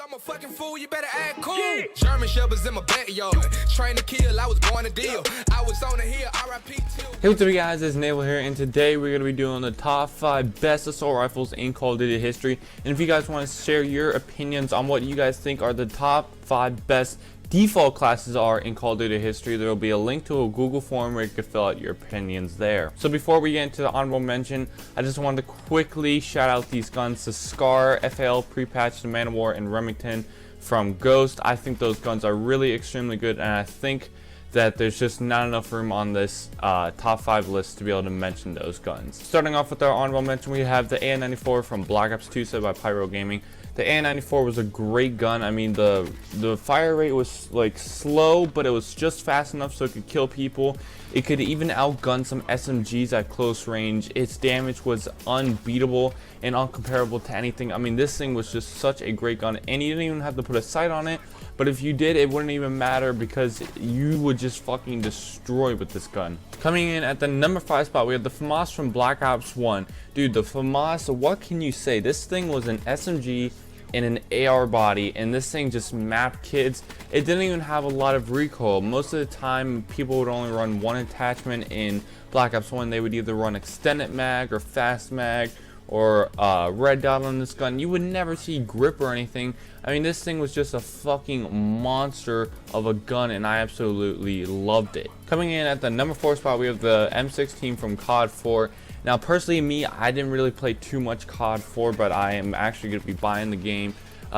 I'm a fucking fool, you better act cool. German shepherds in my backyard. Train to kill, I was born to deal. I was on the hill, RIP till. Hey, what's up, guys? It's Navelow here, and today we're going to be doing the top 5 best assault rifles in Call of Duty history. And if you guys want to share your opinions on what you guys think are the top 5 best default classes are in Call of Duty history, there will be a link to a Google form where you can fill out your opinions there. So before we get into the honorable mention, I just wanted to quickly shout out these guns: the Scar, FAL pre-patch, the Man of War, and Remington from Ghost. I think those guns are really extremely good, and I think that there's just not enough room on this top 5 list to be able to mention those guns. Starting off with our honorable mention, we have the AN-94 from Black Ops 2, said by Pyro Gaming. The AN-94 was a great gun. I mean, the fire rate was like slow, but it was just fast enough so it could kill people. It could even outgun some SMGs at close range. Its damage was unbeatable and uncomparable to anything. I mean, this thing was just such a great gun, and you didn't even have to put a sight on it. But if you did, it wouldn't even matter because you would just fucking destroy with this gun. Coming in at the number 5 spot, we have the FAMAS from Black Ops 1. Dude, the FAMAS, what can you say? This thing was an SMG in an AR body, and this thing just mapped kids. It didn't even have a lot of recoil. Most of the time, people would only run one attachment. In Black Ops 1, they would either run extended mag or fast mag or red dot on this gun. You would never see grip or anything. I mean, this thing was just a fucking monster of a gun, and I absolutely loved it. Coming in at the number 4 spot, we have the M16 from COD 4. Now, personally, me, I didn't really play too much COD 4, but I am actually going to be buying the game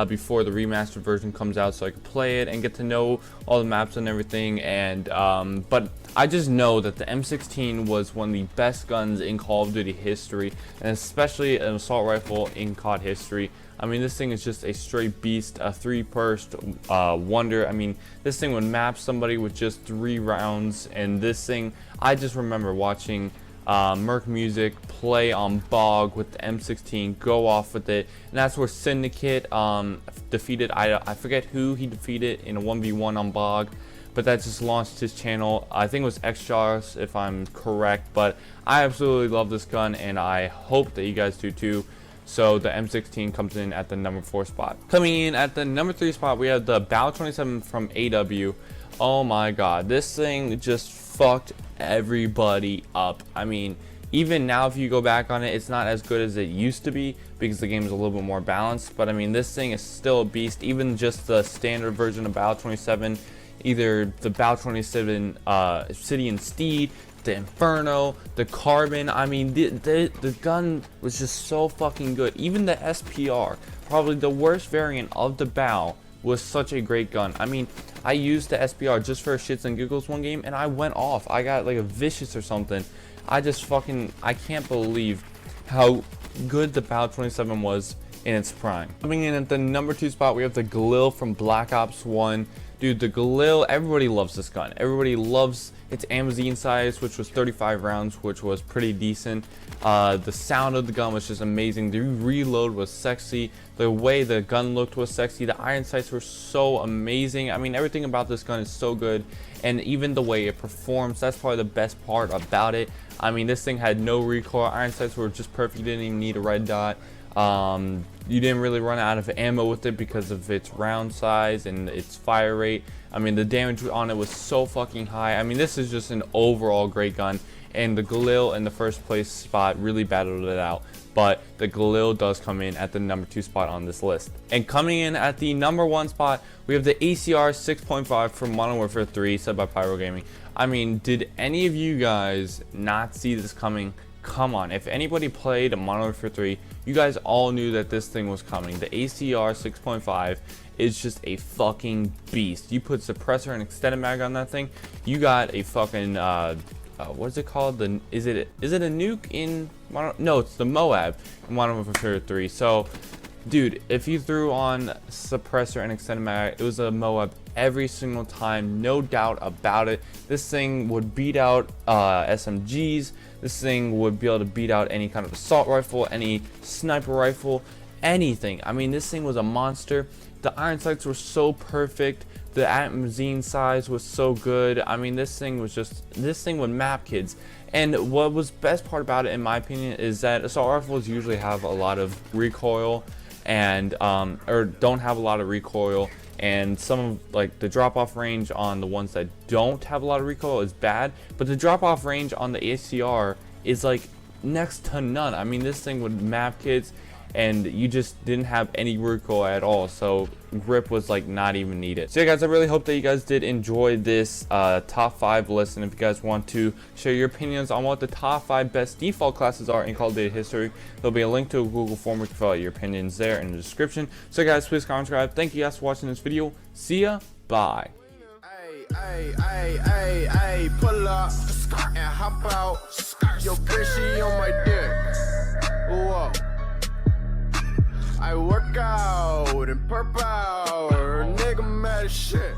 before the remastered version comes out, so I can play it and get to know all the maps and everything. And but I just know that the M16 was one of the best guns in Call of Duty history, and especially an assault rifle in COD history. I mean, this thing is just a straight beast, a 3-burst wonder. I mean, this thing would map somebody with just 3 rounds, and this thing, I just remember watching Merc Music play on Bog with the M16, go off with it, and that's where Syndicate defeated, I forget who he defeated in a 1v1 on Bog, but that just launched his channel. I think it was XJars if I'm correct, but I absolutely love this gun, and I hope that you guys do too. So the M16 comes in at the number 4 spot. Coming in at the number 3 spot, we have the Bal 27 from AW. Oh my god, this thing just fucked everybody up. I mean, even now if you go back on it, it's not as good as it used to be because the game is a little bit more balanced, but I mean, this thing is still a beast. Even just the standard version of Bal 27, either the Bal 27 City and Steed, the Inferno, the Carbon, I mean, the gun was just so fucking good. Even the SPR, probably the worst variant of the Bal, was such a great gun. I mean, I used the SPR just for shits and giggles one game, and I went off. I got like a vicious or something. I can't believe how good the Bal 27 was in its prime. Coming in at the number 2 spot, we have the Galil from Black Ops 1. Dude, the Galil, everybody loves this gun. Everybody loves its amazine size, which was 35 rounds, which was pretty decent. The sound of the gun was just amazing. The reload was sexy. The way the gun looked was sexy. The iron sights were so amazing. I mean, everything about this gun is so good. And even the way it performs, that's probably the best part about it. I mean, this thing had no recoil. Iron sights were just perfect. You didn't even need a red dot. You didn't really run out of ammo with it because of its round size and its fire rate. I mean, the damage on it was so fucking high. I mean, this is just an overall great gun, and the Galil in the first place spot really battled it out, but the Galil does come in at the number 2 spot on this list. And coming in at the number 1 spot, we have the ACR 6.5 from Modern Warfare 3, said by Pyro Gaming. I mean, did any of you guys not see this coming? Come on, if anybody played Modern Warfare 3, you guys all knew that this thing was coming. The ACR 6.5 is just a fucking beast. You put suppressor and extended mag on that thing, you got a fucking what is it called? Is it a nuke in no, it's the Moab in Modern Warfare 3. So dude, if you threw on suppressor and extended mag, it was a Moab every single time, no doubt about it. This thing would beat out SMGs. This thing would be able to beat out any kind of assault rifle, any sniper rifle, anything. I mean, this thing was a monster. The iron sights were so perfect. The magazine size was so good. I mean, this thing would map kids. And what was best part about it, in my opinion, is that assault rifles usually have a lot of recoil, and or don't have a lot of recoil. And some of like the drop-off range on the ones that don't have a lot of recoil is bad, but the drop-off range on the ACR is like next to none. I mean, this thing would map kids and you just didn't have any recoil at all, so grip was like not even needed. So yeah guys, I really hope that you guys did enjoy this top 5 list, and if you guys want to share your opinions on what the top 5 best default classes are in Call of Duty history, there'll be a link to a Google form where you can fill out your opinions there in the description. So guys, please comment, subscribe. Thank you guys for watching this video. See ya, bye. Hey, pull up and hop out. Yo, bitch, she on my dick. Whoa. I work out and purple, nigga mad as shit.